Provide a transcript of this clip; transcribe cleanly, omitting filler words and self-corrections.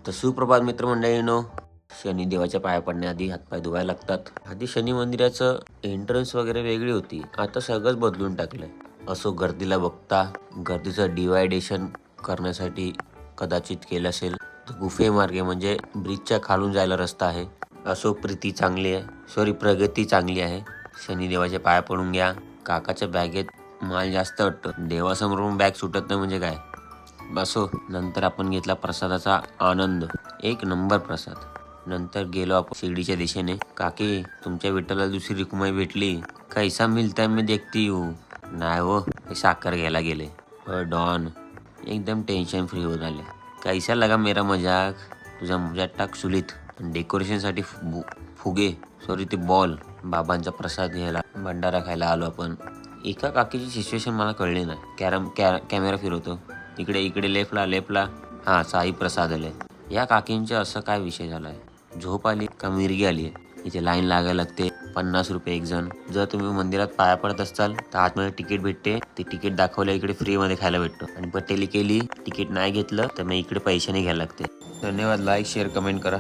तर सुप्रभात मित्रमंडळींनो, शनिदेवाच्या पाया पडण्याआधी हातपाय धुवायला लागतात. आधी शनी मंदिराचं एंट्रन्स वगैरे वेगळी होती, आता सगळंच बदलून टाकलंय. असो गर्दीला बघता गर्दीचं डिवायडेशन करण्यासाठी कदाचित केलं असेल. गुफेमार्गे म्हणजे ब्रिजच्या खालून जायला रस्ता आहे. असो प्रगती चांगली आहे. शनिदेवाच्या पाया पडून घ्या. काकाच्या बॅगेत माल जास्त वाटतं, देवासमोरून बॅग सुटत नाही म्हणजे काय. बसो. नंतर आपण घेतला प्रसादाचा आनंद, एक नंबर प्रसाद. नंतर गेलो आपण शिर्डीच्या दिशेने. काकी, तुमच्या विठ्ठलाला दुसरी रुक्माई भेटली, कैसा मिलता मैं देखती हूँ. नाही हो, हे साखर घ्यायला गेले. डॉन एकदम टेन्शन फ्री होत आले. कैसा लगा मेरा मजाक. तुझा मजाक टाक सुलीत. डेकोरेशनसाठी फुगे ते बॉल. बाबांचा प्रसाद घ्यायला भंडारा खायला आलो आपण. एका काकीची सिच्युएशन मला कळली नाही. कॅमेरा फिरवतो, इकडे लेफ्टला हा साई प्रसाद आले. या काकींचा असं काय विषय झालाय, झोप आली का मिरगी आली. इथे लाईन लागायला लागते, 50 रुपये एक जण. जर तुम्ही मंदिरात पाया पडत असाल तर आतमध्ये तिकीट भेटते. ते तिकीट दाखवलं इकडे फ्री मध्ये खायला भेटतो. आणि पटेली केली, तिकीट नाही घेतलं तर मग इकडे पैशाने घ्यायला लागते. धन्यवाद. लाईक शेअर कमेंट करा.